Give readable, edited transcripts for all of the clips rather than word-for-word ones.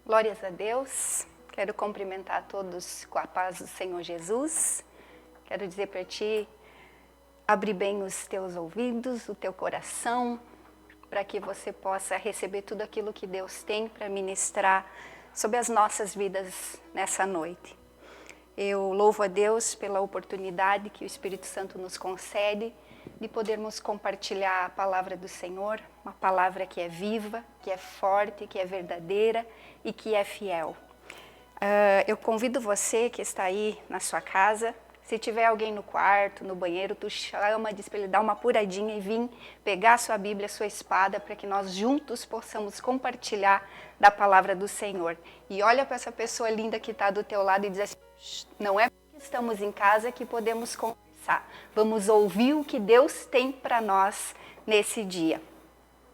Glórias a Deus. Quero cumprimentar a todos com a paz do Senhor Jesus. Quero dizer para ti, abre bem os teus ouvidos, o teu coração, para que você possa receber tudo aquilo que Deus tem para ministrar sobre as nossas vidas nessa noite. Eu louvo a Deus pela oportunidade que o Espírito Santo nos concede de podermos compartilhar a palavra do Senhor, uma palavra que é viva, que é forte, que é verdadeira e que é fiel. Eu convido você que está aí na sua casa, se tiver alguém no quarto, no banheiro, tu chama, diz para ele dar uma apuradinha e vir pegar a sua Bíblia, a sua espada, para que nós juntos possamos compartilhar da palavra do Senhor. E olha para essa pessoa linda que está do teu lado e diz assim, não é porque estamos em casa que podemos conversar. Vamos ouvir o que Deus tem para nós nesse dia.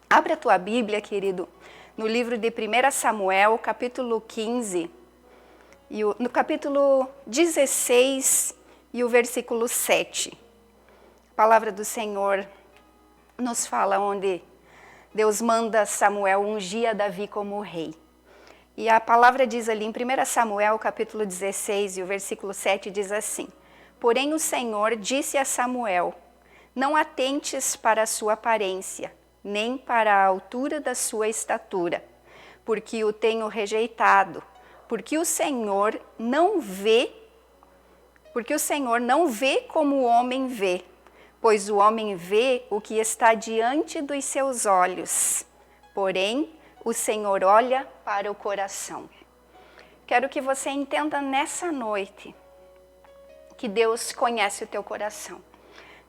Abre a tua Bíblia, querido, no livro de 1 Samuel, capítulo 15, e no capítulo 16 e o versículo 7. A palavra do Senhor nos fala onde Deus manda Samuel ungir a Davi como rei. E a palavra diz ali em 1 Samuel, capítulo 16 e o versículo 7 diz assim: Porém o Senhor disse a Samuel, não atentes para a sua aparência, nem para a altura da sua estatura, porque o tenho rejeitado, porque o Senhor não vê como o homem vê, pois o homem vê o que está diante dos seus olhos, porém o Senhor olha para o coração. Quero que você entenda nessa noite que Deus conhece o teu coração.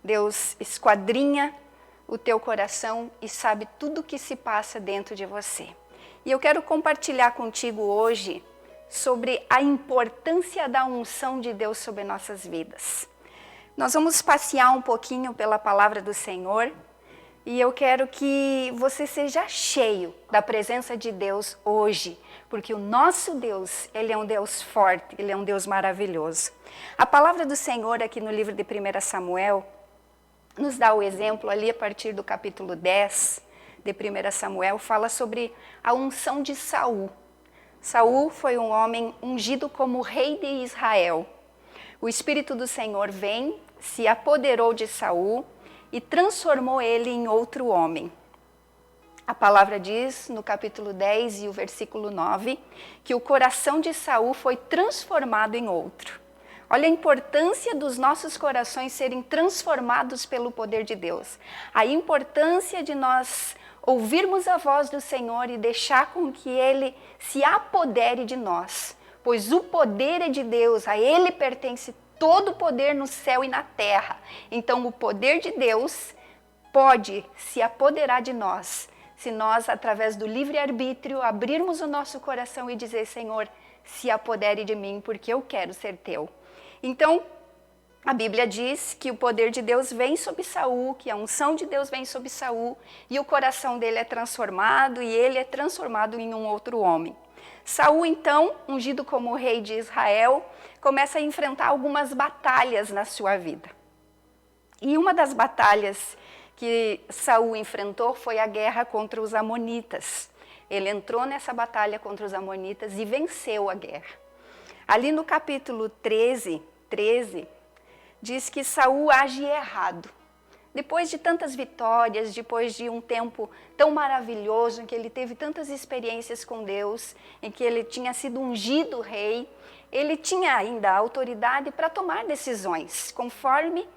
Deus esquadrinha o teu coração e sabe tudo o que se passa dentro de você. E eu quero compartilhar contigo hoje sobre a importância da unção de Deus sobre nossas vidas. Nós vamos passear um pouquinho pela palavra do Senhor e eu quero que você seja cheio da presença de Deus hoje, porque o nosso Deus, Ele é um Deus forte, Ele é um Deus maravilhoso. A palavra do Senhor aqui no livro de 1 Samuel nos dá o exemplo ali a partir do capítulo 10 de 1 Samuel, fala sobre a unção de Saul. Saul foi um homem ungido como rei de Israel. O Espírito do Senhor vem, se apoderou de Saul e transformou ele em outro homem. A palavra diz no capítulo 10 e o versículo 9 que o coração de Saul foi transformado em outro. Olha a importância dos nossos corações serem transformados pelo poder de Deus. A importância de nós ouvirmos a voz do Senhor e deixar com que Ele se apodere de nós. Pois o poder é de Deus, a Ele pertence todo o poder no céu e na terra. Então o poder de Deus pode se apoderar de nós, se nós, através do livre-arbítrio, abrirmos o nosso coração e dizer, Senhor, se apodere de mim, porque eu quero ser teu. Então, a Bíblia diz que o poder de Deus vem sobre Saul, que a unção de Deus vem sobre Saul, e o coração dele é transformado, e ele é transformado em um outro homem. Saul, então, ungido como rei de Israel, começa a enfrentar algumas batalhas na sua vida. E uma das batalhas que Saul enfrentou foi a guerra contra os amonitas. Ele entrou nessa batalha contra os amonitas e venceu a guerra. Ali no capítulo 13, diz que Saul age errado. Depois de tantas vitórias, depois de um tempo tão maravilhoso, em que ele teve tantas experiências com Deus, em que ele tinha sido ungido rei, ele tinha ainda a autoridade para tomar decisões, conforme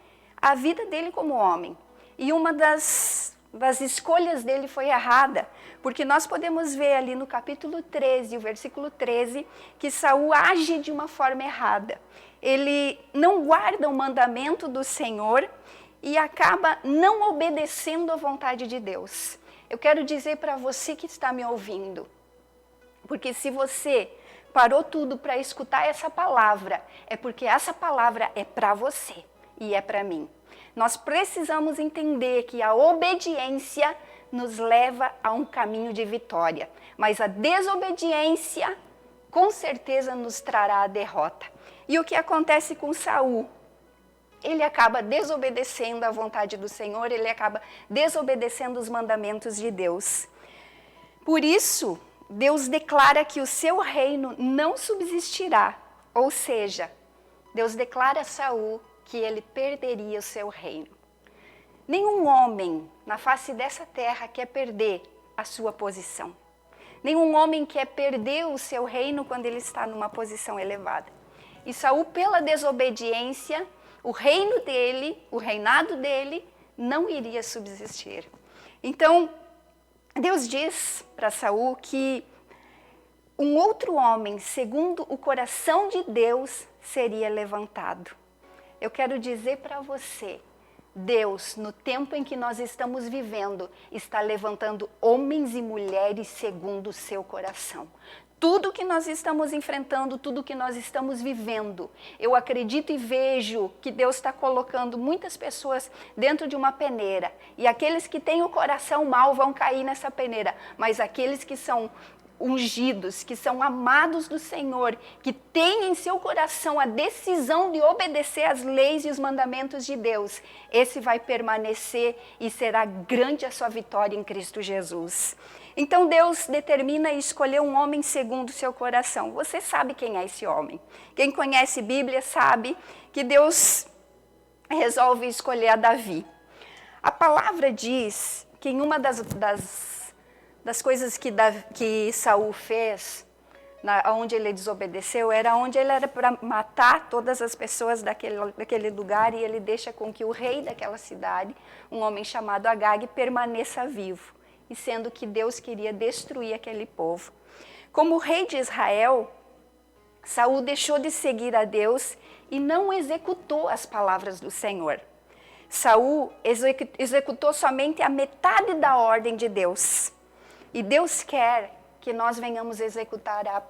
a vida dele como homem. E uma das escolhas dele foi errada, porque nós podemos ver ali no capítulo 13, o versículo 13, que Saul age de uma forma errada. Ele não guarda o mandamento do Senhor e acaba não obedecendo à vontade de Deus. Eu quero dizer para você que está me ouvindo, porque se você parou tudo para escutar essa palavra, é porque essa palavra é para você e é para mim. Nós precisamos entender que a obediência nos leva a um caminho de vitória, mas a desobediência com certeza nos trará a derrota. E o que acontece com Saul? Ele acaba desobedecendo à vontade do Senhor, ele acaba desobedecendo os mandamentos de Deus. Por isso, Deus declara que o seu reino não subsistirá, ou seja, Deus declara a Saul que ele perderia o seu reino. Nenhum homem na face dessa terra quer perder a sua posição. Nenhum homem quer perder o seu reino quando ele está numa posição elevada. E Saul, pela desobediência, o reino dele, o reinado dele, não iria subsistir. Então, Deus diz para Saul que um outro homem, segundo o coração de Deus, seria levantado. Eu quero dizer para você, Deus, no tempo em que nós estamos vivendo, está levantando homens e mulheres segundo o seu coração. Tudo que nós estamos enfrentando, tudo que nós estamos vivendo, eu acredito e vejo que Deus está colocando muitas pessoas dentro de uma peneira. E aqueles que têm o coração mau vão cair nessa peneira, mas aqueles que são ungidos, que são amados do Senhor, que têm em seu coração a decisão de obedecer às leis e os mandamentos de Deus, esse vai permanecer e será grande a sua vitória em Cristo Jesus. Então Deus determina escolher um homem segundo o seu coração. Você sabe quem é esse homem. Quem conhece Bíblia sabe que Deus resolve escolher a Davi. A palavra diz que em uma das coisas que Saul fez, onde ele desobedeceu, onde ele era para matar todas as pessoas daquele lugar, e ele deixa com que o rei daquela cidade, um homem chamado Agag, permaneça vivo, e sendo que Deus queria destruir aquele povo. Como rei de Israel, Saul deixou de seguir a Deus e não executou as palavras do Senhor. Saul executou somente a metade da ordem de Deus. E Deus quer que nós venhamos executar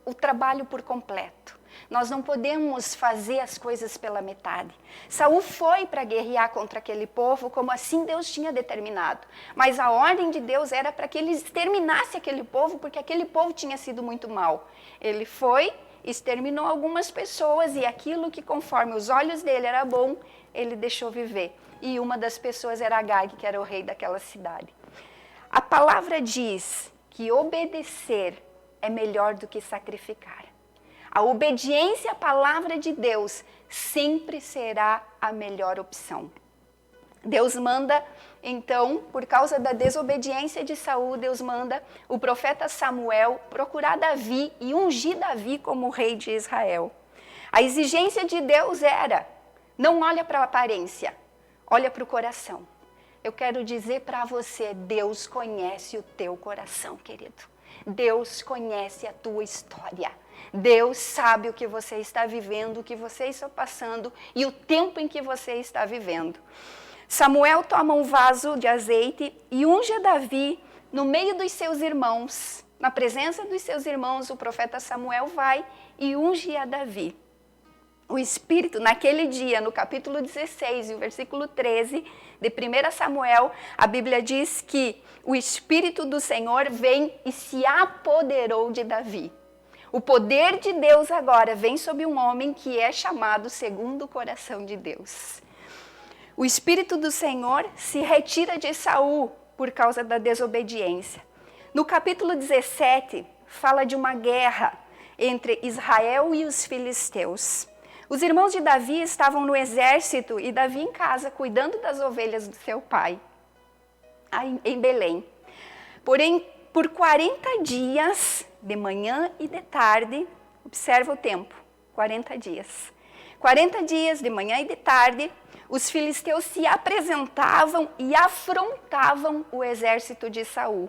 o trabalho por completo. Nós não podemos fazer as coisas pela metade. Saul foi para guerrear contra aquele povo, como assim Deus tinha determinado. Mas a ordem de Deus era para que ele exterminasse aquele povo, porque aquele povo tinha sido muito mau. Ele foi, exterminou algumas pessoas, e aquilo que conforme os olhos dele era bom, ele deixou viver. E uma das pessoas era Agag, que era o rei daquela cidade. A palavra diz que obedecer é melhor do que sacrificar. A obediência à palavra de Deus sempre será a melhor opção. Deus manda, então, por causa da desobediência de Saul, Deus manda o profeta Samuel procurar Davi e ungir Davi como rei de Israel. A exigência de Deus era, não olha para a aparência, olha para o coração. Eu quero dizer para você, Deus conhece o teu coração, querido. Deus conhece a tua história. Deus sabe o que você está vivendo, o que você está passando e o tempo em que você está vivendo. Samuel toma um vaso de azeite e unge Davi no meio dos seus irmãos. Na presença dos seus irmãos, o profeta Samuel vai e unge a Davi. O Espírito, naquele dia, no capítulo 16, e o versículo 13 de 1 Samuel, a Bíblia diz que o Espírito do Senhor vem e se apoderou de Davi. O poder de Deus agora vem sobre um homem que é chamado segundo o coração de Deus. O Espírito do Senhor se retira de Saul por causa da desobediência. No capítulo 17, fala de uma guerra entre Israel e os filisteus. Os irmãos de Davi estavam no exército e Davi em casa, cuidando das ovelhas do seu pai, em Belém. Porém, por 40 dias, de manhã e de tarde, observa o tempo, 40 dias. 40 dias, de manhã e de tarde, os filisteus se apresentavam e afrontavam o exército de Saul.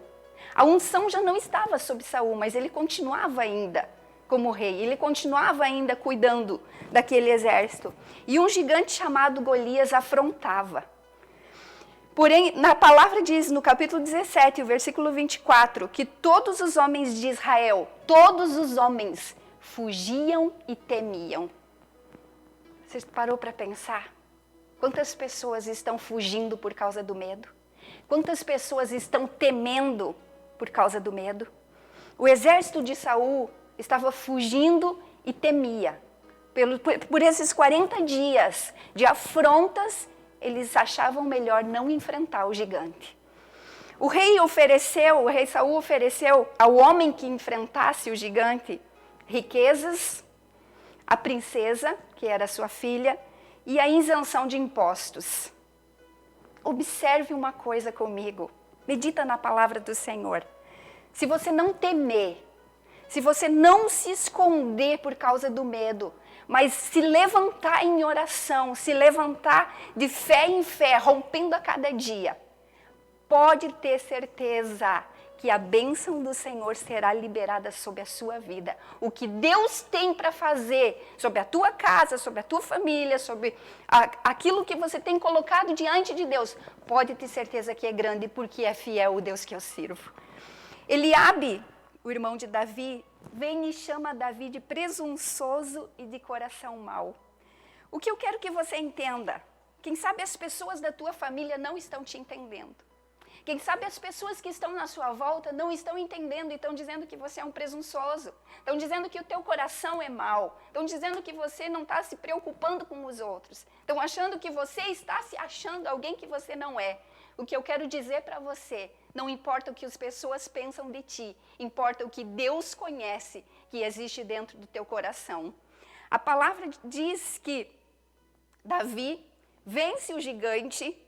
A unção já não estava sobre Saul, mas ele continuava ainda como rei. Ele continuava ainda cuidando daquele exército. E um gigante chamado Golias afrontava. Porém, na palavra diz, no capítulo 17, o versículo 24, que todos os homens de Israel, todos os homens, fugiam e temiam. Você parou para pensar? Quantas pessoas estão fugindo por causa do medo? Quantas pessoas estão temendo por causa do medo? O exército de Saul estava fugindo e temia. Por esses 40 dias de afrontas, eles achavam melhor não enfrentar o gigante. O rei Saul ofereceu ao homem que enfrentasse o gigante riquezas, a princesa, que era sua filha, e a isenção de impostos. Observe uma coisa comigo, medita na palavra do Senhor. Se você não temer, se você não se esconder por causa do medo, mas se levantar em oração, se levantar de fé em fé, rompendo a cada dia, pode ter certeza que a bênção do Senhor será liberada sobre a sua vida. O que Deus tem para fazer sobre a tua casa, sobre a tua família, sobre aquilo que você tem colocado diante de Deus, pode ter certeza que é grande, porque é fiel o Deus que eu sirvo. Eliabe, o irmão de Davi, vem e chama Davi de presunçoso e de coração mau. O que eu quero que você entenda, quem sabe as pessoas da tua família não estão te entendendo. Quem sabe as pessoas que estão na sua volta não estão entendendo e estão dizendo que você é um presunçoso. Estão dizendo que o teu coração é mau. Estão dizendo que você não está se preocupando com os outros. Estão achando que você está se achando alguém que você não é. O que eu quero dizer para você, não importa o que as pessoas pensam de ti, importa o que Deus conhece que existe dentro do teu coração. A palavra diz que Davi vence o gigante.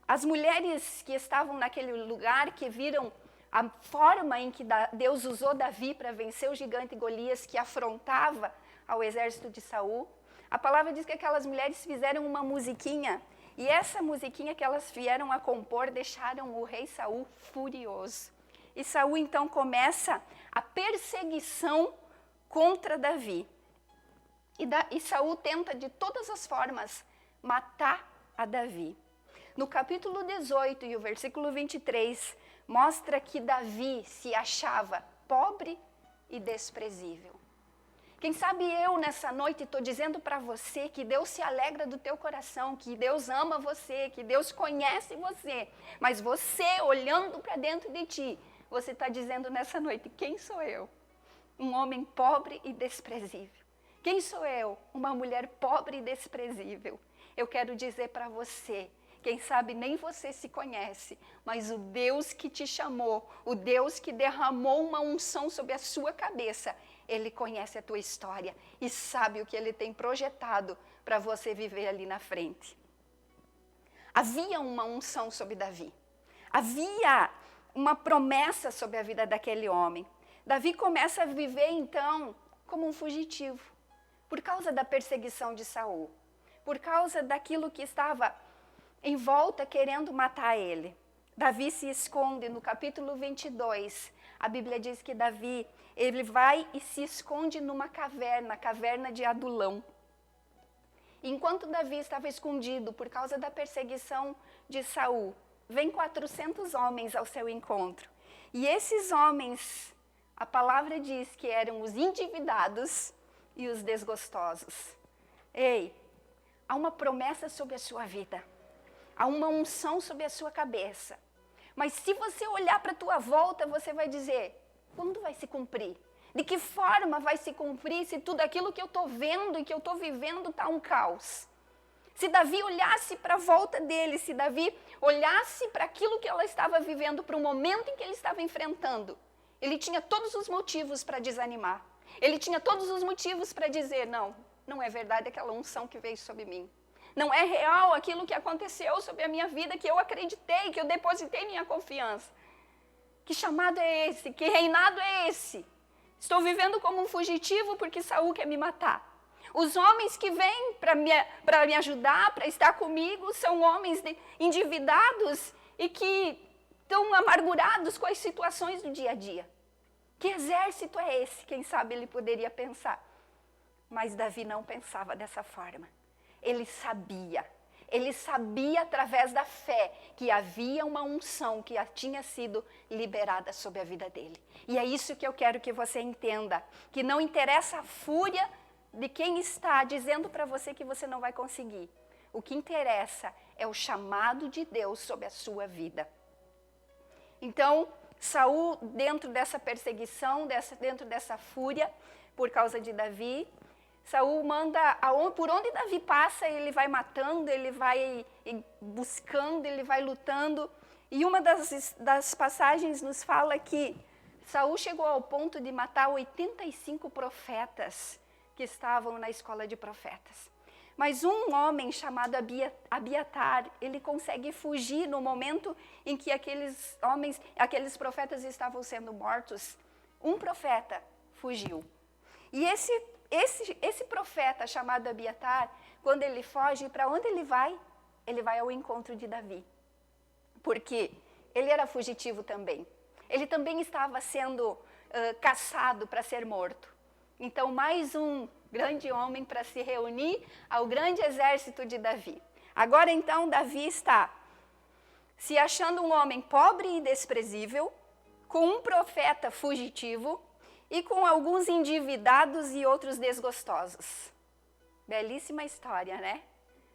As mulheres que estavam naquele lugar, que viram a forma em que Deus usou Davi para vencer o gigante Golias, que afrontava ao exército de Saul, a palavra diz que aquelas mulheres fizeram uma musiquinha, e essa musiquinha que elas vieram a compor deixaram o rei Saul furioso. E Saul então começa a perseguição contra Davi. E Saul tenta de todas as formas matar a Davi. No capítulo 18 e o versículo 23, mostra que Davi se achava pobre e desprezível. Quem sabe eu nessa noite estou dizendo para você que Deus se alegra do teu coração, que Deus ama você, que Deus conhece você, mas você olhando para dentro de ti, você está dizendo nessa noite, quem sou eu? Um homem pobre e desprezível. Quem sou eu? Uma mulher pobre e desprezível. Eu quero dizer para você, quem sabe nem você se conhece, mas o Deus que te chamou, o Deus que derramou uma unção sobre a sua cabeça, Ele conhece a tua história e sabe o que Ele tem projetado para você viver ali na frente. Havia uma unção sobre Davi, havia uma promessa sobre a vida daquele homem. Davi começa a viver então como um fugitivo, por causa da perseguição de Saul, por causa daquilo que estava em volta querendo matar ele. Davi se esconde no capítulo 22. A Bíblia diz que Davi, ele vai e se esconde numa caverna, a caverna de Adulão. Enquanto Davi estava escondido por causa da perseguição de Saul, vem 400 homens ao seu encontro. E esses homens, a palavra diz que eram os endividados e os desgostosos. Ei, há uma promessa sobre a sua vida. Há uma unção sobre a sua cabeça. Mas se você olhar para a tua volta, você vai dizer, quando vai se cumprir? De que forma vai se cumprir se tudo aquilo que eu estou vendo e que eu estou vivendo está um caos? Se Davi olhasse para a volta dele, se Davi olhasse para aquilo que ela estava vivendo, para o momento em que ele estava enfrentando, ele tinha todos os motivos para desanimar. Ele tinha todos os motivos para dizer, não é verdade aquela unção que veio sobre mim. Não é real aquilo que aconteceu sobre a minha vida, que eu acreditei, que eu depositei minha confiança. Que chamado é esse? Que reinado é esse? Estou vivendo como um fugitivo porque Saul quer me matar. Os homens que vêm para me ajudar, para estar comigo, são homens endividados e que estão amargurados com as situações do dia a dia. Que exército é esse? Quem sabe ele poderia pensar. Mas Davi não pensava dessa forma. Ele sabia através da fé que havia uma unção que tinha sido liberada sobre a vida dele. E é isso que eu quero que você entenda, que não interessa a fúria de quem está dizendo para você que você não vai conseguir. O que interessa é o chamado de Deus sobre a sua vida. Então, Saul, dentro dessa perseguição, dentro dessa fúria, por causa de Davi, Saul manda, por onde Davi passa, ele vai matando, ele vai buscando, ele vai lutando. E uma das passagens nos fala que Saul chegou ao ponto de matar 85 profetas que estavam na escola de profetas. Mas um homem chamado Abiatar, ele consegue fugir no momento em que aqueles profetas estavam sendo mortos. Um profeta fugiu. E esse profeta chamado Abiatar, quando ele foge, para onde ele vai? Ele vai ao encontro de Davi. Porque ele era fugitivo também. Ele também estava sendo caçado para ser morto. Então, mais um grande homem para se reunir ao grande exército de Davi. Agora, então, Davi está se achando um homem pobre e desprezível, com um profeta fugitivo e com alguns endividados e outros desgostosos. Belíssima história, né?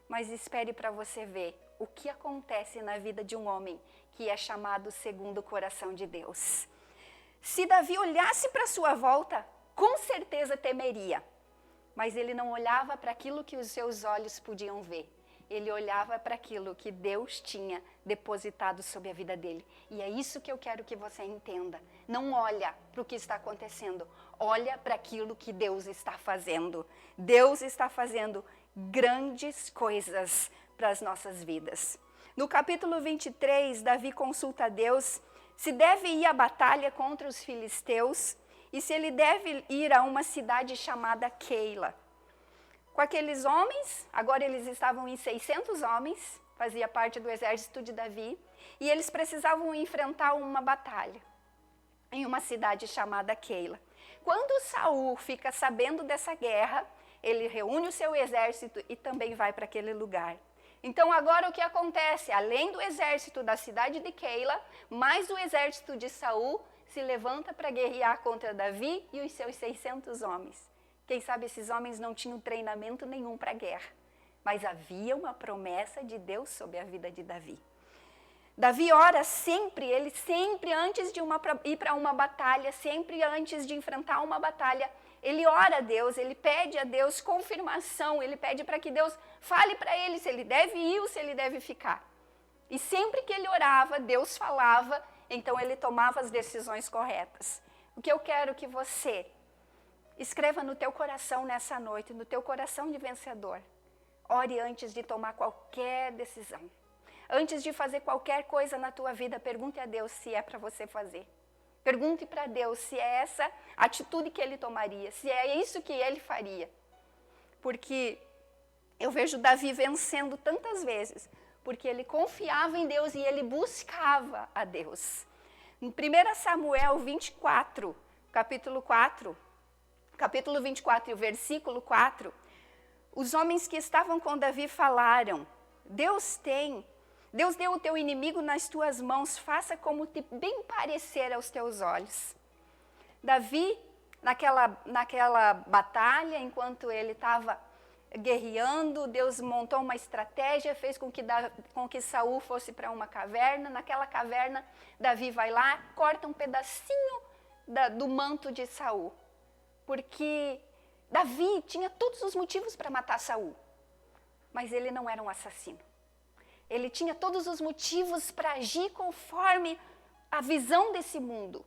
Mas espere para você ver o que acontece na vida de um homem que é chamado segundo o coração de Deus. Se Davi olhasse para sua volta, com certeza temeria, mas ele não olhava para aquilo que os seus olhos podiam ver. Ele olhava para aquilo que Deus tinha depositado sobre a vida dele. E é isso que eu quero que você entenda. Não olha para o que está acontecendo, olha para aquilo que Deus está fazendo. Deus está fazendo grandes coisas para as nossas vidas. No capítulo 23, Davi consulta a Deus se deve ir à batalha contra os filisteus e se ele deve ir a uma cidade chamada Keila. Com aqueles homens, agora eles estavam em 600 homens, fazia parte do exército de Davi, e eles precisavam enfrentar uma batalha em uma cidade chamada Keila. Quando Saul fica sabendo dessa guerra, ele reúne o seu exército e também vai para aquele lugar. Então agora o que acontece? Além do exército da cidade de Keila, mais o exército de Saul se levanta para guerrear contra Davi e os seus 600 homens. Quem sabe esses homens não tinham treinamento nenhum para a guerra, mas havia uma promessa de Deus sobre a vida de Davi. Davi ora sempre, ele sempre antes de ir para uma batalha, sempre antes de enfrentar uma batalha, ele ora a Deus, ele pede a Deus confirmação, ele pede para que Deus fale para ele se ele deve ir ou se ele deve ficar. E sempre que ele orava, Deus falava, então ele tomava as decisões corretas. O que eu quero que você escreva no teu coração nessa noite, no teu coração de vencedor. Ore antes de tomar qualquer decisão. Antes de fazer qualquer coisa na tua vida, pergunte a Deus se é para você fazer. Pergunte para Deus se é essa atitude que ele tomaria, se é isso que ele faria. Porque eu vejo Davi vencendo tantas vezes, porque ele confiava em Deus e ele buscava a Deus. Em 1 Samuel 24, capítulo 24 e o versículo 4, os homens que estavam com Davi falaram, Deus deu o teu inimigo nas tuas mãos, faça como te bem parecer aos teus olhos. Davi, naquela batalha, enquanto ele estava guerreando, Deus montou uma estratégia, fez com que Saul fosse para uma caverna. Naquela caverna, Davi vai lá, corta um pedacinho do manto de Saul. Porque Davi tinha todos os motivos para matar Saul, mas ele não era um assassino. Ele tinha todos os motivos para agir conforme a visão desse mundo,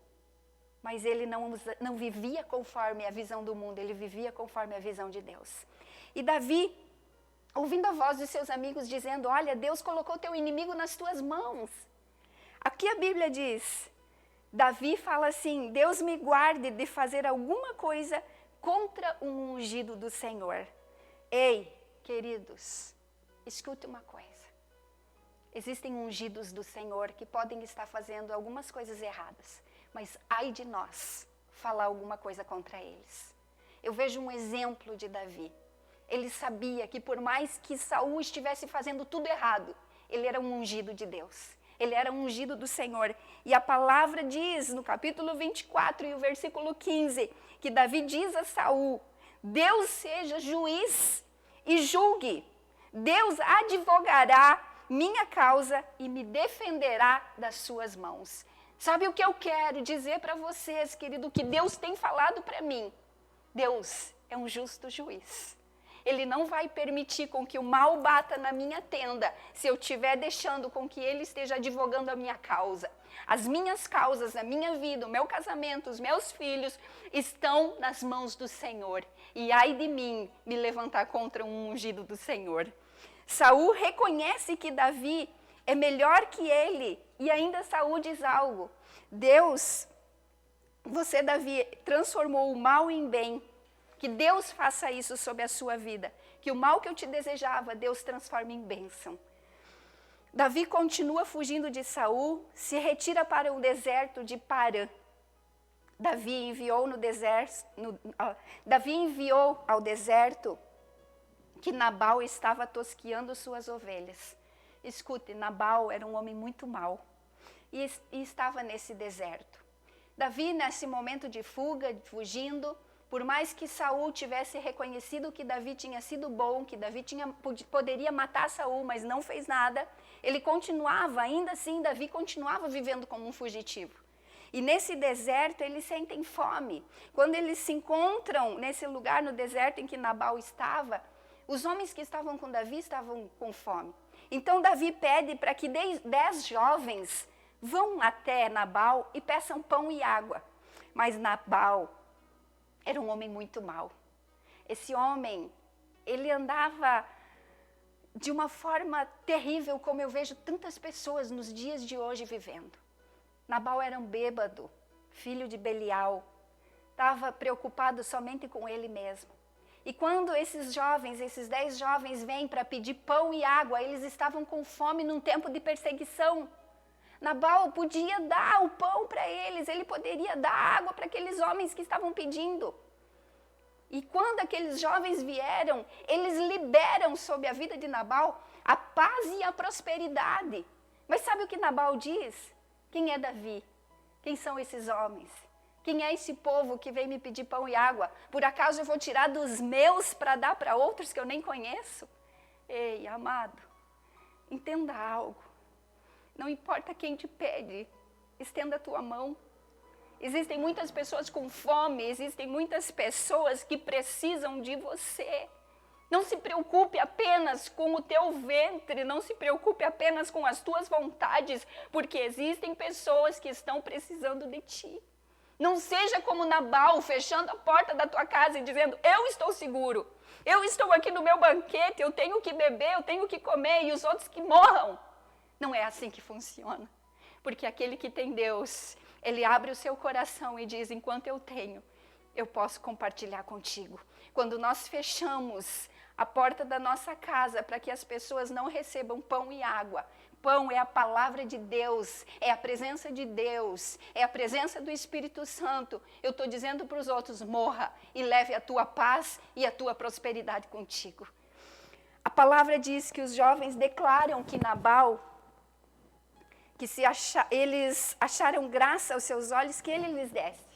mas ele não vivia conforme a visão do mundo, ele vivia conforme a visão de Deus. E Davi, ouvindo a voz dos seus amigos dizendo, olha, Deus colocou teu inimigo nas tuas mãos. Aqui a Bíblia diz, Davi fala assim, Deus me guarde de fazer alguma coisa contra o ungido do Senhor. Ei, queridos, escute uma coisa. Existem ungidos do Senhor que podem estar fazendo algumas coisas erradas, mas ai de nós falar alguma coisa contra eles. Eu vejo um exemplo de Davi. Ele sabia que por mais que Saul estivesse fazendo tudo errado, ele era um ungido de Deus. Ele era um ungido do Senhor. E a palavra diz no capítulo 24 e o versículo 15, que Davi diz a Saul, Deus seja juiz e julgue. Deus advogará minha causa e me defenderá das suas mãos. Sabe o que eu quero dizer para vocês, querido? Que Deus tem falado para mim. Deus é um justo juiz. Ele não vai permitir com que o mal bata na minha tenda, se eu estiver deixando com que ele esteja advogando a minha causa. As minhas causas, a minha vida, o meu casamento, os meus filhos, estão nas mãos do Senhor. E ai de mim me levantar contra um ungido do Senhor. Saul reconhece que Davi é melhor que ele, e ainda Saul diz algo. Deus, você, Davi, transformou o mal em bem. Que Deus faça isso sobre a sua vida. Que o mal que eu te desejava, Deus transforme em bênção. Davi continua fugindo de Saul, se retira para o deserto de Parã. Davi enviou ao deserto que Nabal estava tosqueando suas ovelhas. Escute, Nabal era um homem muito mau e estava nesse deserto. Davi, nesse momento de fuga, fugindo, por mais que Saul tivesse reconhecido que Davi tinha sido bom, que Davi poderia matar Saul, mas não fez nada, ele continuava, ainda assim, Davi continuava vivendo como um fugitivo. E nesse deserto eles sentem fome. Quando eles se encontram nesse lugar no deserto em que Nabal estava, os homens que estavam com Davi estavam com fome. Então Davi pede para que 10 jovens vão até Nabal e peçam pão e água. Mas Nabal era um homem muito mau. Esse homem, ele andava de uma forma terrível, como eu vejo tantas pessoas nos dias de hoje vivendo. Nabal era um bêbado, filho de Belial, estava preocupado somente com ele mesmo. E quando esses 10 jovens vêm para pedir pão e água, eles estavam com fome num tempo de perseguição. Nabal podia dar o pão para eles, ele poderia dar água para aqueles homens que estavam pedindo. E quando aqueles jovens vieram, eles liberam sobre a vida de Nabal a paz e a prosperidade. Mas sabe o que Nabal diz? Quem é Davi? Quem são esses homens? Quem é esse povo que vem me pedir pão e água? Por acaso eu vou tirar dos meus para dar para outros que eu nem conheço? Ei, amado, entenda algo. Não importa quem te pede, estenda a tua mão. Existem muitas pessoas com fome, existem muitas pessoas que precisam de você. Não se preocupe apenas com o teu ventre, não se preocupe apenas com as tuas vontades, porque existem pessoas que estão precisando de ti. Não seja como Nabal, fechando a porta da tua casa e dizendo, eu estou seguro, eu estou aqui no meu banquete, eu tenho que beber, eu tenho que comer e os outros que morram. Não é assim que funciona, porque aquele que tem Deus, ele abre o seu coração e diz, enquanto eu tenho, eu posso compartilhar contigo. Quando nós fechamos a porta da nossa casa para que as pessoas não recebam pão e água, pão é a palavra de Deus, é a presença de Deus, é a presença do Espírito Santo. Eu estou dizendo para os outros, morra e leve a tua paz e a tua prosperidade contigo. A palavra diz que os jovens declaram que Nabal, que eles acharam graça aos seus olhos que ele lhes desse.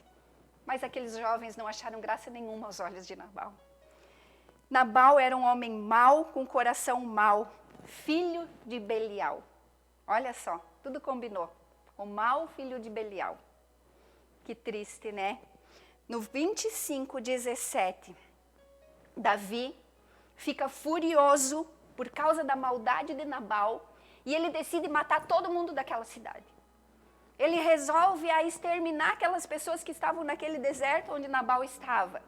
Mas aqueles jovens não acharam graça nenhuma aos olhos de Nabal. Nabal era um homem mau, com coração mau, filho de Belial. Olha só, tudo combinou. O mau filho de Belial. Que triste, né? No 25:17, Davi fica furioso por causa da maldade de Nabal e ele decide matar todo mundo daquela cidade. Ele resolve exterminar aquelas pessoas que estavam naquele deserto onde Nabal estava.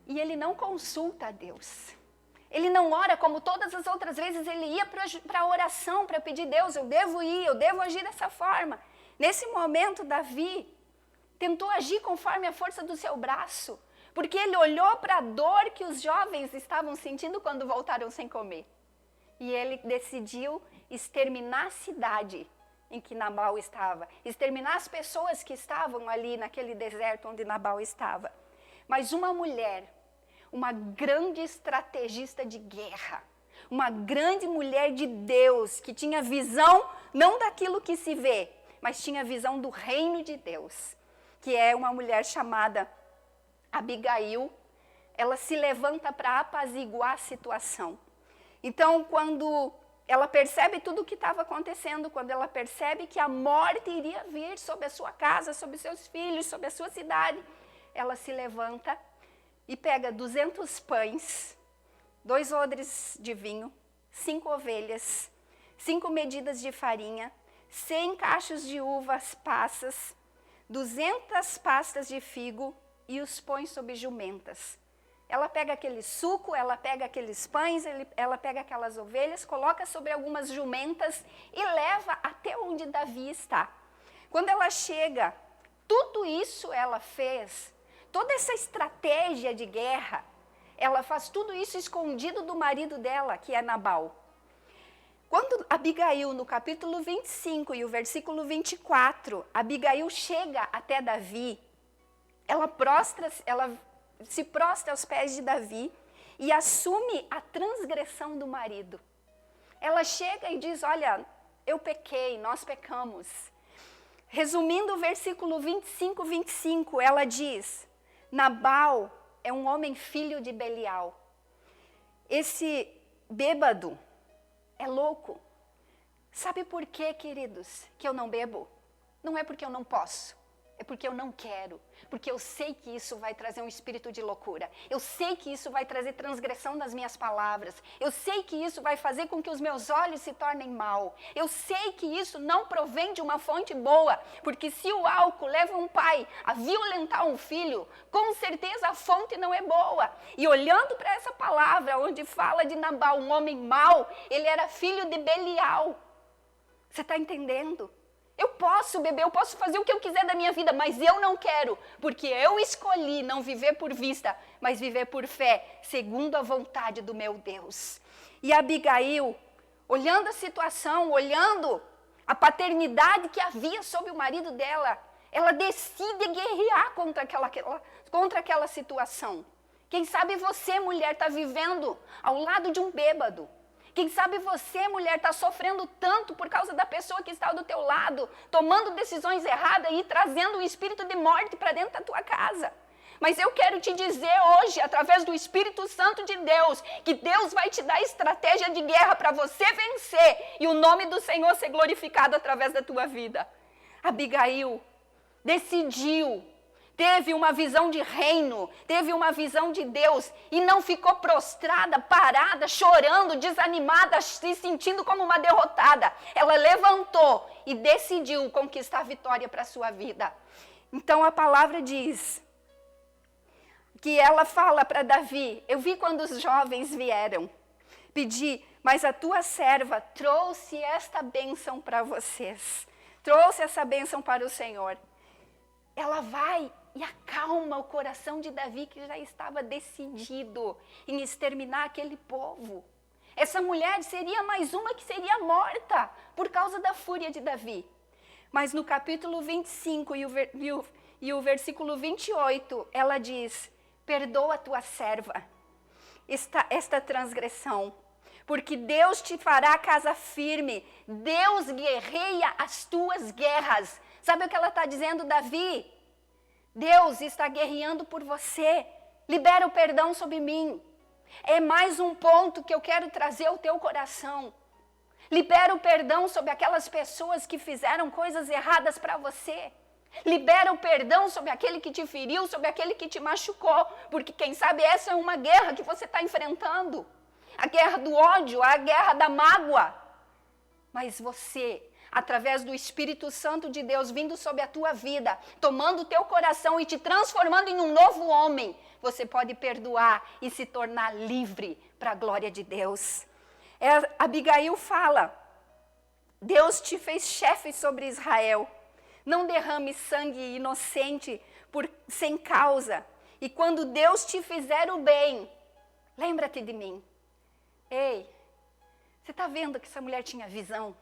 E ele não consulta a Deus. Ele não ora como todas as outras vezes ele ia para a oração, para pedir Deus, eu devo ir, eu devo agir dessa forma. Nesse momento, Davi tentou agir conforme a força do seu braço, porque ele olhou para a dor que os jovens estavam sentindo quando voltaram sem comer. E ele decidiu exterminar a cidade em que Nabal estava, exterminar as pessoas que estavam ali naquele deserto onde Nabal estava. Mas uma mulher, uma grande estrategista de guerra, uma grande mulher de Deus, que tinha visão não daquilo que se vê, mas tinha visão do reino de Deus, que é uma mulher chamada Abigail. Ela se levanta para apaziguar a situação. Então, quando ela percebe tudo o que estava acontecendo, quando ela percebe que a morte iria vir sobre a sua casa, sobre seus filhos, sobre a sua cidade, ela se levanta e pega 200 pães, 2 odres de vinho, 5 ovelhas, 5 medidas de farinha, 100 cachos de uvas passas, 200 pastas de figo e os põe sobre jumentas. Ela pega aquele suco, ela pega aqueles pães, ela pega aquelas ovelhas, coloca sobre algumas jumentas e leva até onde Davi está. Quando ela chega, tudo isso ela fez, toda essa estratégia de guerra, ela faz tudo isso escondido do marido dela, que é Nabal. Quando Abigail, no capítulo 25 e o versículo 24, Abigail chega até Davi, ela se prostra aos pés de Davi e assume a transgressão do marido. Ela chega e diz, olha, eu pequei, nós pecamos. Resumindo o versículo 25, ela diz, Nabal é um homem filho de Belial. Esse bêbado é louco. Sabe por quê, queridos, que eu não bebo? Não é porque eu não posso. É porque eu não quero, porque eu sei que isso vai trazer um espírito de loucura, eu sei que isso vai trazer transgressão nas minhas palavras, eu sei que isso vai fazer com que os meus olhos se tornem mal, eu sei que isso não provém de uma fonte boa, porque se o álcool leva um pai a violentar um filho, com certeza a fonte não é boa. E olhando para essa palavra, onde fala de Nabal, um homem mau, ele era filho de Belial. Você está entendendo? Eu posso beber, eu posso fazer o que eu quiser da minha vida, mas eu não quero, porque eu escolhi não viver por vista, mas viver por fé, segundo a vontade do meu Deus. E Abigail, olhando a situação, olhando a paternidade que havia sobre o marido dela, ela decide guerrear contra aquela situação. Quem sabe você, mulher, está vivendo ao lado de um bêbado. Quem sabe você, mulher, está sofrendo tanto por causa da pessoa que está do teu lado, tomando decisões erradas e trazendo um espírito de morte para dentro da tua casa. Mas eu quero te dizer hoje, através do Espírito Santo de Deus, que Deus vai te dar estratégia de guerra para você vencer e o nome do Senhor ser glorificado através da tua vida. Abigail decidiu, teve uma visão de reino, teve uma visão de Deus e não ficou prostrada, parada, chorando, desanimada, se sentindo como uma derrotada. Ela levantou e decidiu conquistar a vitória para a sua vida. Então a palavra diz que ela fala para Davi, eu vi quando os jovens vieram pedir, mas a tua serva trouxe esta bênção para vocês, trouxe essa bênção para o Senhor. Ela vai e acalma o coração de Davi, que já estava decidido em exterminar aquele povo. Essa mulher seria mais uma que seria morta por causa da fúria de Davi. Mas no capítulo 25 e o versículo 28, ela diz, perdoa a tua serva esta transgressão, porque Deus te fará casa firme, Deus guerreia as tuas guerras. Sabe o que ela está dizendo, Davi? Deus está guerreando por você, libera o perdão sobre mim. É mais um ponto que eu quero trazer ao teu coração. Libera o perdão sobre aquelas pessoas que fizeram coisas erradas para você. Libera o perdão sobre aquele que te feriu, sobre aquele que te machucou, porque quem sabe essa é uma guerra que você está enfrentando. A guerra do ódio, a guerra da mágoa. Mas você, através do Espírito Santo de Deus vindo sobre a tua vida, tomando o teu coração e te transformando em um novo homem, você pode perdoar e se tornar livre para a glória de Deus. Abigail fala, Deus te fez chefe sobre Israel, não derrame sangue inocente sem causa, e quando Deus te fizer o bem, lembra-te de mim. Ei, você está vendo que essa mulher tinha visão?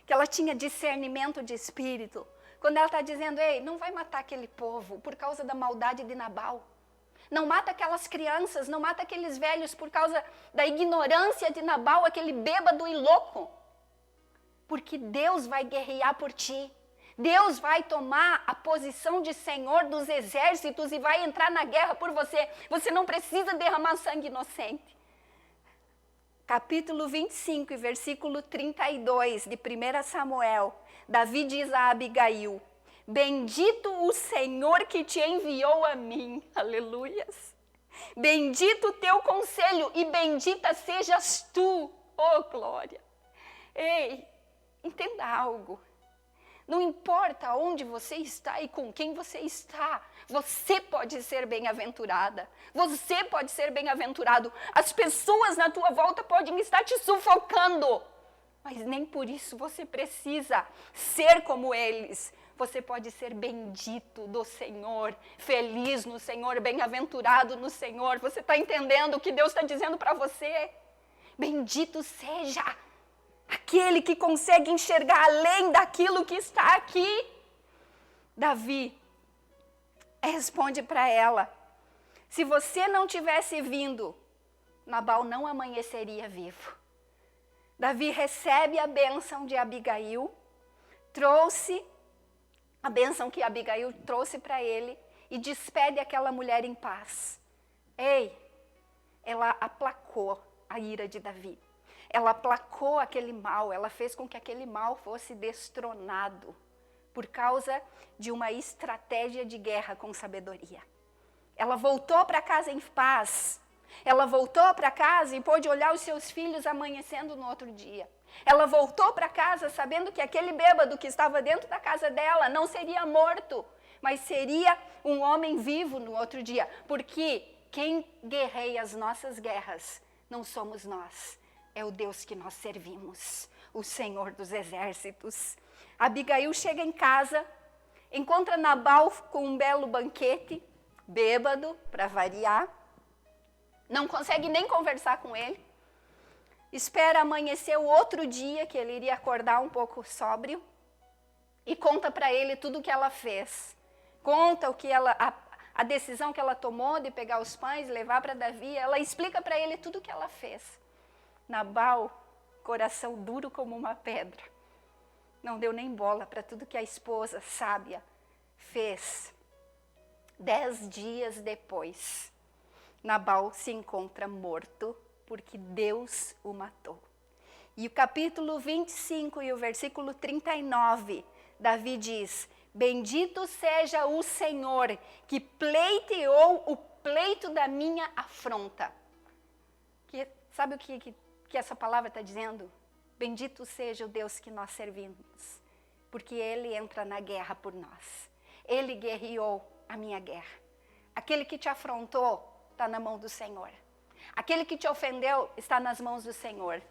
Que ela tinha discernimento de espírito, quando ela está dizendo, ei, não vai matar aquele povo por causa da maldade de Nabal, não mata aquelas crianças, não mata aqueles velhos por causa da ignorância de Nabal, aquele bêbado e louco, porque Deus vai guerrear por ti, Deus vai tomar a posição de Senhor dos exércitos e vai entrar na guerra por você, você não precisa derramar sangue inocente. Capítulo 25, versículo 32 de 1 Samuel, Davi diz a Abigail, bendito o Senhor que te enviou a mim, aleluias. Bendito o teu conselho e bendita sejas tu, oh glória. Ei, entenda algo. Não importa onde você está e com quem você está, você pode ser bem-aventurada. Você pode ser bem-aventurado. As pessoas na tua volta podem estar te sufocando, mas nem por isso você precisa ser como eles. Você pode ser bendito do Senhor, feliz no Senhor, bem-aventurado no Senhor. Você está entendendo o que Deus está dizendo para você? Bendito seja aquele que consegue enxergar além daquilo que está aqui. Davi responde para ela: se você não tivesse vindo, Nabal não amanheceria vivo. Davi recebe a bênção de Abigail, trouxe a bênção que Abigail trouxe para ele e despede aquela mulher em paz. Ei, ela aplacou a ira de Davi. Ela aplacou aquele mal, ela fez com que aquele mal fosse destronado por causa de uma estratégia de guerra com sabedoria. Ela voltou para casa em paz. Ela voltou para casa e pôde olhar os seus filhos amanhecendo no outro dia. Ela voltou para casa sabendo que aquele bêbado que estava dentro da casa dela não seria morto, mas seria um homem vivo no outro dia. Porque quem guerreia as nossas guerras não somos nós, é o Deus que nós servimos, o Senhor dos exércitos. Abigail chega em casa, encontra Nabal com um belo banquete, bêbado, para variar. Não consegue nem conversar com ele. Espera amanhecer o outro dia, que ele iria acordar um pouco sóbrio. E conta para ele tudo o que ela fez. Conta o que a decisão que ela tomou de pegar os pães e levar para Davi. Ela explica para ele tudo o que ela fez. Nabal, coração duro como uma pedra, não deu nem bola para tudo que a esposa sábia fez. 10 dias depois, Nabal se encontra morto porque Deus o matou. E o capítulo 25 e o versículo 39, Davi diz: bendito seja o Senhor que pleiteou o pleito da minha afronta. Sabe o que essa palavra está dizendo? Bendito seja o Deus que nós servimos, porque Ele entra na guerra por nós. Ele guerreou a minha guerra. Aquele que te afrontou está na mão do Senhor. Aquele que te ofendeu está nas mãos do Senhor.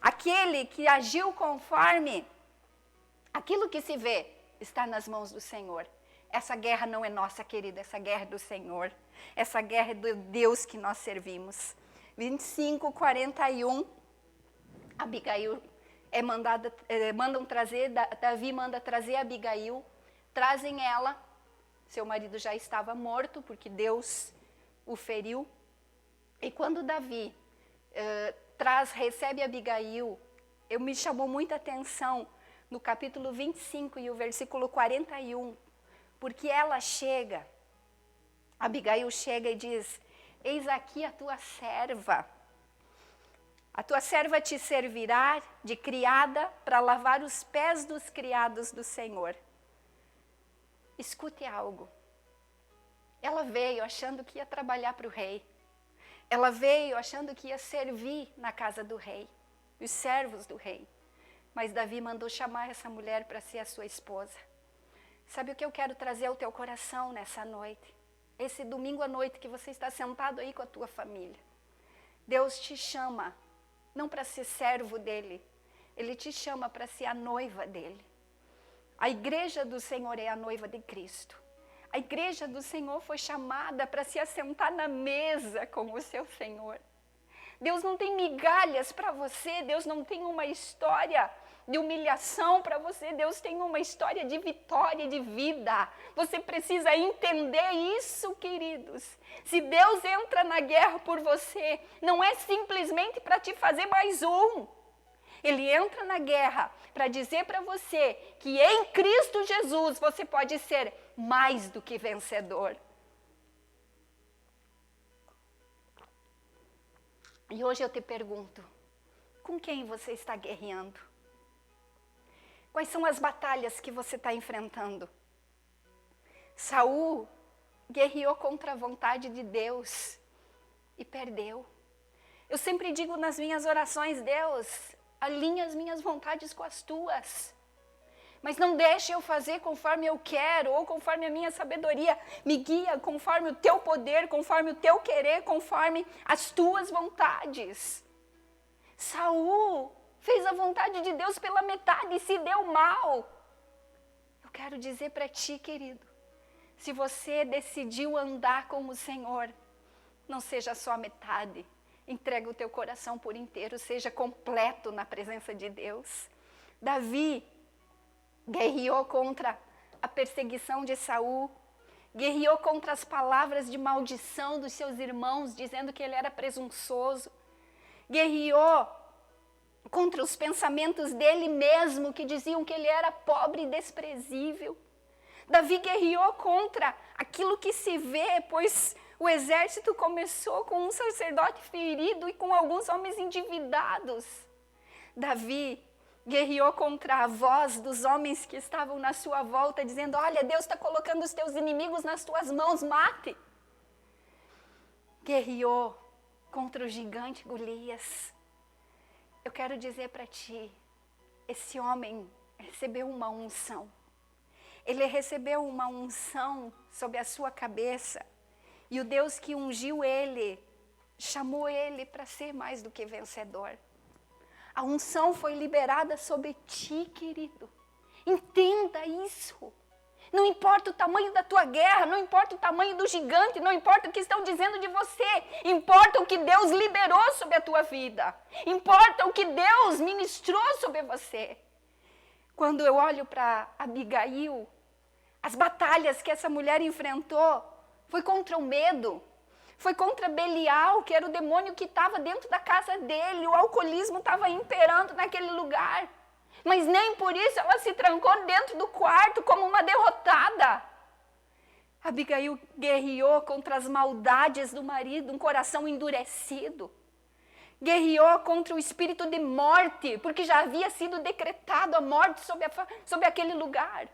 Aquele que agiu conforme aquilo que se vê está nas mãos do Senhor. Essa guerra não é nossa, querida, essa guerra é do Senhor. Essa guerra é do Deus que nós servimos. 25, 41, Abigail mandam trazer, Davi manda trazer Abigail, trazem ela, seu marido já estava morto, porque Deus o feriu, e quando Davi recebe Abigail, me chamou muita atenção no capítulo 25 e o versículo 41, porque Abigail chega e diz: eis aqui a tua serva te servirá de criada para lavar os pés dos criados do Senhor. Escute algo. Ela veio achando que ia trabalhar para o rei. Ela veio achando que ia servir na casa do rei, os servos do rei. Mas Davi mandou chamar essa mulher para ser a sua esposa. Sabe o que eu quero trazer ao teu coração nessa noite? Esse domingo à noite que você está sentado aí com a tua família. Deus te chama, não para ser servo dele, Ele te chama para ser a noiva dele. A igreja do Senhor é a noiva de Cristo. A igreja do Senhor foi chamada para se assentar na mesa com o seu Senhor. Deus não tem migalhas para você, Deus não tem uma história de humilhação para você, Deus tem uma história de vitória, de vida. Você precisa entender isso, queridos. Se Deus entra na guerra por você, não é simplesmente para te fazer mais um. Ele entra na guerra para dizer para você que em Cristo Jesus você pode ser mais do que vencedor. E hoje eu te pergunto, com quem você está guerreando? Quais são as batalhas que você está enfrentando? Saul guerreou contra a vontade de Deus. e perdeu. Eu sempre digo nas minhas orações, Deus, alinha as minhas vontades com as tuas. Mas não deixe eu fazer conforme eu quero, ou conforme a minha sabedoria. Me guia conforme o teu poder, conforme o teu querer, conforme as tuas vontades. Saul fez a vontade de Deus pela metade e se deu mal. Eu quero dizer para ti, querido, se você decidiu andar com o Senhor, não seja só a metade. Entrega o teu coração por inteiro, seja completo na presença de Deus. Davi guerreou contra a perseguição de Saul, guerreou contra as palavras de maldição dos seus irmãos, dizendo que ele era presunçoso, guerreou contra os pensamentos dele mesmo, que diziam que ele era pobre e desprezível. Davi guerreou contra aquilo que se vê, pois o exército começou com um sacerdote ferido e com alguns homens endividados. Davi guerreou contra a voz dos homens que estavam na sua volta, dizendo, olha, Deus está colocando os teus inimigos nas tuas mãos, mate. Guerreou contra o gigante Golias. Eu quero dizer para ti, esse homem recebeu uma unção. Ele recebeu uma unção sobre a sua cabeça. E o Deus que ungiu ele, chamou ele para ser mais do que vencedor. A unção foi liberada sobre ti, querido. Entenda isso. Não importa o tamanho da tua guerra, não importa o tamanho do gigante, não importa o que estão dizendo de você. Importa o que Deus liberou sobre a tua vida. Importa o que Deus ministrou sobre você. Quando eu olho para Abigail, as batalhas que essa mulher enfrentou, foi contra o medo, foi contra Belial, que era o demônio que estava dentro da casa dele, o alcoolismo estava imperando naquele lugar. Mas nem por isso ela se trancou dentro do quarto como uma derrotada. Abigail guerreou contra as maldades do marido, um coração endurecido. Guerreou contra o espírito de morte, porque já havia sido decretado a morte sobre aquele lugar.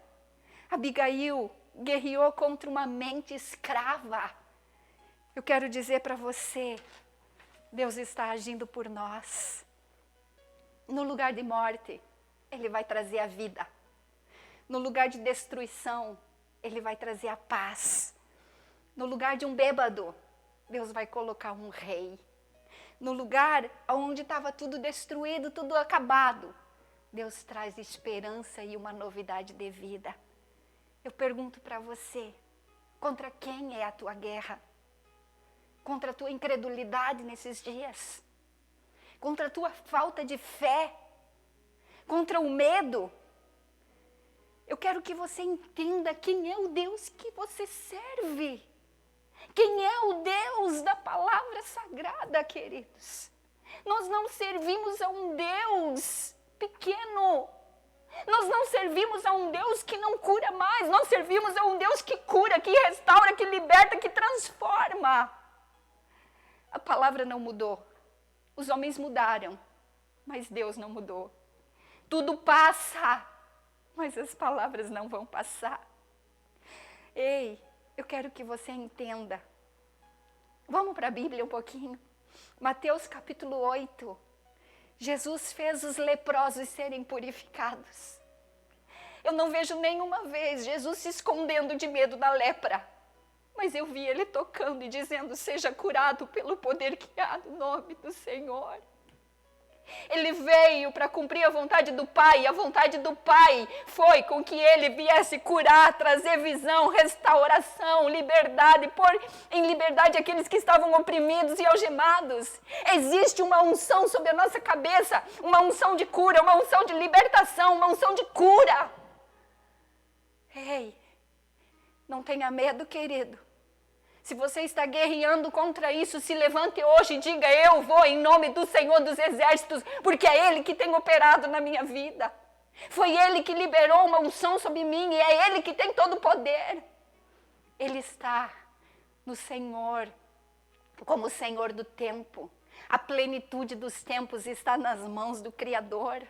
Abigail guerreou contra uma mente escrava. Eu quero dizer para você, Deus está agindo por nós. No lugar de morte, Ele vai trazer a vida. No lugar de destruição, Ele vai trazer a paz. No lugar de um bêbado, Deus vai colocar um rei. No lugar onde estava tudo destruído, tudo acabado, Deus traz esperança e uma novidade de vida. Eu pergunto para você, contra quem é a tua guerra? Contra a tua incredulidade nesses dias? Contra a tua falta de fé? Contra o medo? Eu quero que você entenda quem é o Deus que você serve. Quem é o Deus da palavra sagrada, queridos? Nós não servimos a um Deus pequeno. Nós não servimos a um Deus que não cura mais. Nós servimos a um Deus que cura, que restaura, que liberta, que transforma. A palavra não mudou. Os homens mudaram, mas Deus não mudou. Tudo passa, mas as palavras não vão passar. Ei, eu quero que você entenda. Vamos para a Bíblia um pouquinho. Mateus capítulo 8. Jesus fez os leprosos serem purificados. Eu não vejo nenhuma vez Jesus se escondendo de medo da lepra. Mas eu vi ele tocando e dizendo, seja curado pelo poder que há no nome do Senhor. Ele veio para cumprir a vontade do Pai, e a vontade do Pai foi com que ele viesse curar, trazer visão, restauração, liberdade, pôr em liberdade aqueles que estavam oprimidos e algemados. Existe uma unção sobre a nossa cabeça, uma unção de cura, uma unção de libertação, uma unção de cura. Ei, não tenha medo, querido. Se você está guerreando contra isso, se levante hoje e diga, eu vou em nome do Senhor dos Exércitos, porque é Ele que tem operado na minha vida. Foi Ele que liberou uma unção sobre mim e é Ele que tem todo o poder. Ele está no Senhor, como o Senhor do tempo. A plenitude dos tempos está nas mãos do Criador.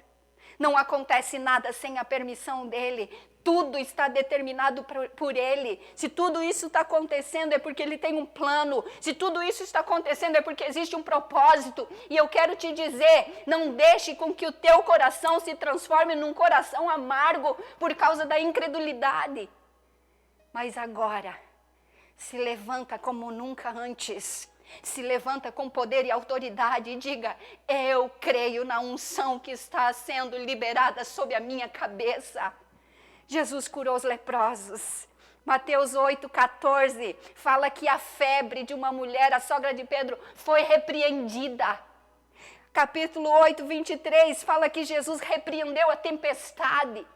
Não acontece nada sem a permissão dEle. tudo está determinado por Ele. Se tudo isso está acontecendo é porque Ele tem um plano. Se tudo isso está acontecendo é porque existe um propósito. E eu quero te dizer, não deixe com que o teu coração se transforme num coração amargo por causa da incredulidade. Mas agora, se levanta como nunca antes. Se levanta com poder e autoridade e diga: eu creio na unção que está sendo liberada sobre a minha cabeça. Jesus curou os leprosos. Mateus 8,14 fala que a febre de uma mulher, a sogra de Pedro, foi repreendida. Capítulo 8, 23 fala que Jesus repreendeu a tempestade.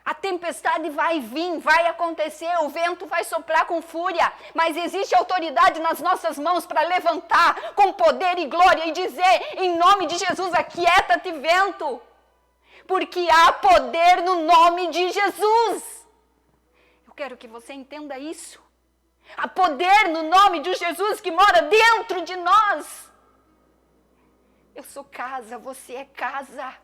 A tempestade vai vir, vai acontecer, o vento vai soprar com fúria, mas existe autoridade nas nossas mãos para levantar com poder e glória e dizer: em nome de Jesus, aquieta-te, vento. Porque há poder no nome de Jesus. Eu quero que você entenda isso. Há poder no nome de Jesus que mora dentro de nós. Eu sou casa, você é casa.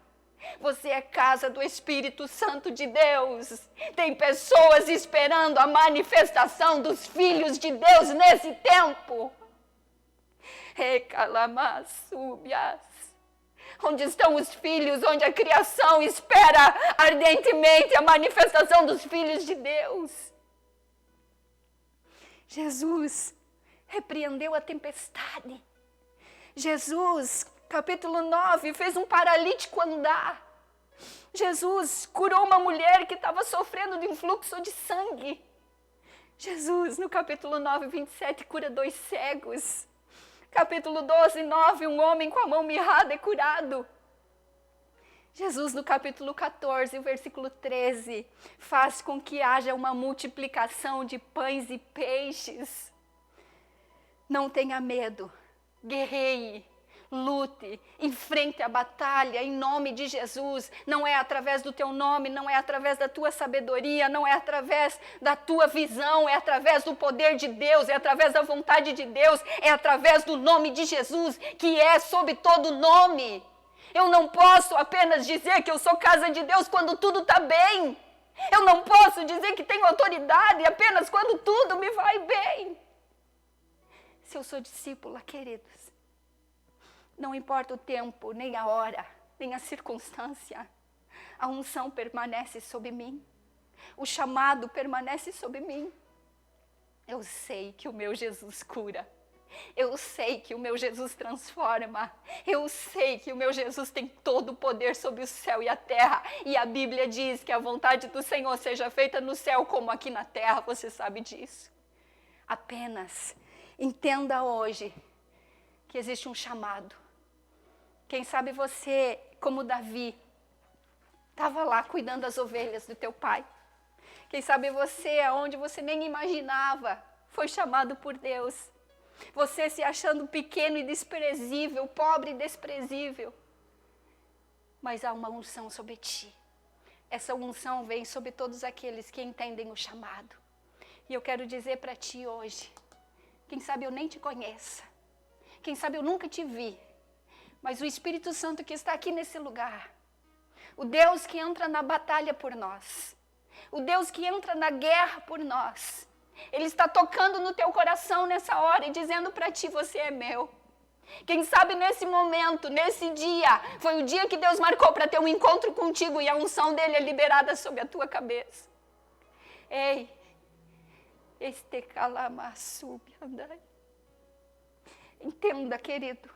Você é casa do Espírito Santo de Deus. Tem pessoas esperando a manifestação dos filhos de Deus nesse tempo. Recalamassubias. Onde estão os filhos, onde a criação espera ardentemente a manifestação dos filhos de Deus. Jesus repreendeu a tempestade. Jesus, capítulo 9, fez um paralítico andar. Jesus curou uma mulher que estava sofrendo de um fluxo de sangue. Jesus, no capítulo 9, 27, cura 2 cegos. Capítulo 12, 9, um homem com a mão mirrada é curado. Jesus, no capítulo 14, versículo 13, faz com que haja uma multiplicação de pães e peixes. Não tenha medo, guerreie, lute, enfrente a batalha em nome de Jesus. Não é através do teu nome, não é através da tua sabedoria, não é através da tua visão, é através do poder de Deus, é através da vontade de Deus, é através do nome de Jesus, que é sob todo nome. Eu não posso apenas dizer que eu sou casa de Deus quando tudo está bem. Eu não posso dizer que tenho autoridade apenas quando tudo me vai bem. Se eu sou discípula, queridos, não importa o tempo, nem a hora, nem a circunstância, a unção permanece sobre mim, o chamado permanece sobre mim. Eu sei que o meu Jesus cura, eu sei que o meu Jesus transforma, eu sei que o meu Jesus tem todo o poder sobre o céu e a terra, e a Bíblia diz que a vontade do Senhor seja feita no céu como aqui na terra, você sabe disso. Apenas entenda hoje que existe um chamado. Quem sabe você, como Davi, estava lá cuidando das ovelhas do teu pai. Quem sabe você, aonde você nem imaginava, foi chamado por Deus. Você se achando pequeno e desprezível, pobre e desprezível. Mas há uma unção sobre ti. Essa unção vem sobre todos aqueles que entendem o chamado. E eu quero dizer para ti hoje, quem sabe eu nem te conheça, quem sabe eu nunca te vi, mas o Espírito Santo que está aqui nesse lugar, o Deus que entra na batalha por nós, o Deus que entra na guerra por nós, Ele está tocando no teu coração nessa hora e dizendo para ti: você é meu. Quem sabe nesse momento, nesse dia, foi o dia que Deus marcou para ter um encontro contigo e a unção dele é liberada sobre a tua cabeça. Ei, este calamaçubi andai. Entenda, querido,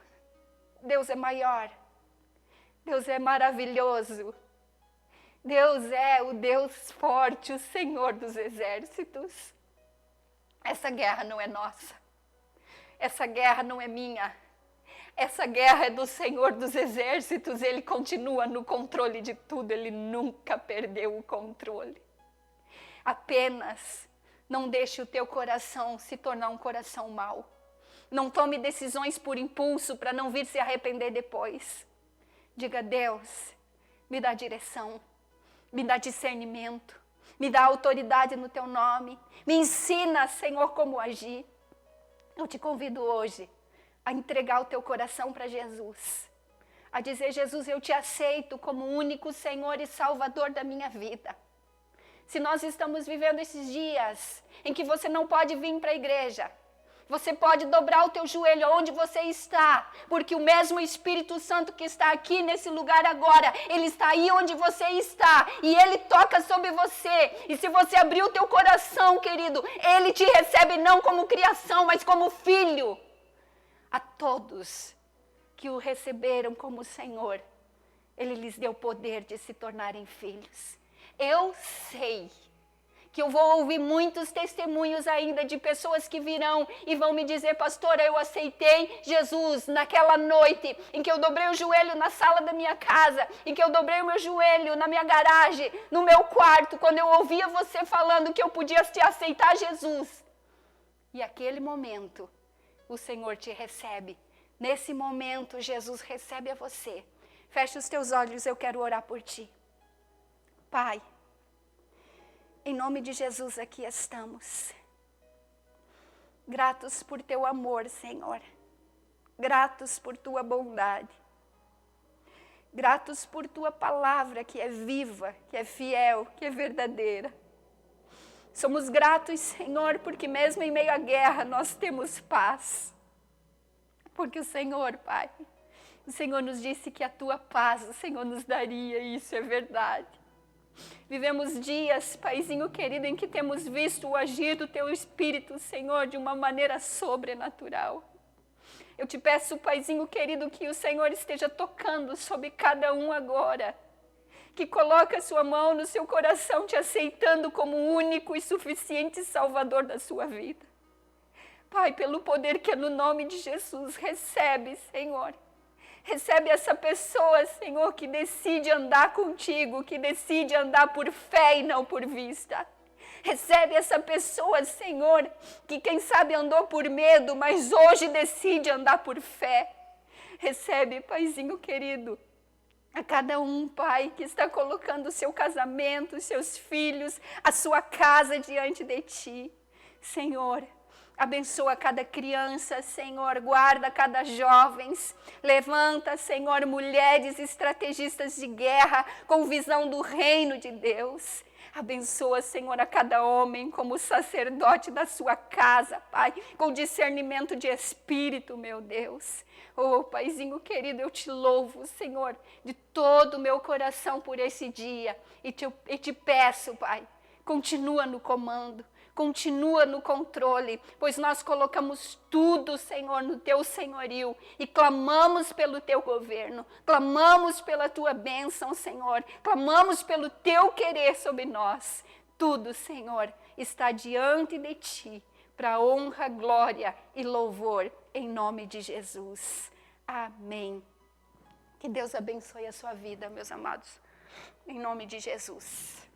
Deus é maior, Deus é maravilhoso, Deus é o Deus forte, o Senhor dos exércitos. Essa guerra não é nossa, essa guerra não é minha, essa guerra é do Senhor dos exércitos. Ele continua no controle de tudo, Ele nunca perdeu o controle. Apenas não deixe o teu coração se tornar um coração mau. Não tome decisões por impulso para não vir se arrepender depois. Diga: Deus, me dá direção, me dá discernimento, me dá autoridade no teu nome, me ensina, Senhor, como agir. Eu te convido hoje a entregar o teu coração para Jesus, a dizer: Jesus, eu te aceito como único Senhor e Salvador da minha vida. Se nós estamos vivendo esses dias em que você não pode vir para a igreja, você pode dobrar o teu joelho onde você está, porque o mesmo Espírito Santo que está aqui nesse lugar agora, ele está aí onde você está, e ele toca sobre você. E se você abrir o teu coração, querido, ele te recebe não como criação, mas como filho. A todos que o receberam como Senhor, ele lhes deu poder de se tornarem filhos. Eu sei que eu vou ouvir muitos testemunhos ainda de pessoas que virão e vão me dizer: pastora, eu aceitei Jesus naquela noite em que eu dobrei o joelho na sala da minha casa, em que eu dobrei o meu joelho na minha garagem, no meu quarto, quando eu ouvia você falando que eu podia te aceitar Jesus. E aquele momento, o Senhor te recebe. Nesse momento, Jesus recebe a você. Feche os teus olhos, eu quero orar por ti. Pai, em nome de Jesus aqui estamos. Gratos por teu amor, Senhor. Gratos por tua bondade. Gratos por tua palavra que é viva, que é fiel, que é verdadeira. Somos gratos, Senhor, porque mesmo em meio à guerra nós temos paz. Porque o Senhor, Pai, o Senhor nos disse que a tua paz o Senhor nos daria, e isso é verdade. Vivemos dias, Paizinho querido, em que temos visto o agir do teu Espírito, Senhor, de uma maneira sobrenatural. Eu te peço, Paizinho querido, que o Senhor esteja tocando sobre cada um agora, que coloque a sua mão no seu coração, te aceitando como único e suficiente Salvador da sua vida. Pai, pelo poder que é no nome de Jesus, recebe, Senhor. Recebe essa pessoa, Senhor, que decide andar contigo, que decide andar por fé e não por vista. Recebe essa pessoa, Senhor, que quem sabe andou por medo, mas hoje decide andar por fé. Recebe, Paizinho querido, a cada um, Pai, que está colocando o seu casamento, os seus filhos, a sua casa diante de Ti. Senhor, abençoa cada criança, Senhor, guarda cada jovem, levanta, Senhor, mulheres estrategistas de guerra com visão do reino de Deus. Abençoa, Senhor, a cada homem como sacerdote da sua casa, Pai, com discernimento de espírito, meu Deus. Oh, Paizinho querido, eu te louvo, Senhor, de todo o meu coração por esse dia e te peço, Pai, continua no comando. Continua no controle, pois nós colocamos tudo, Senhor, no teu senhorio e clamamos pelo teu governo, clamamos pela tua bênção, Senhor, clamamos pelo teu querer sobre nós. Tudo, Senhor, está diante de Ti, para honra, glória e louvor, em nome de Jesus. Amém. Que Deus abençoe a sua vida, meus amados, em nome de Jesus.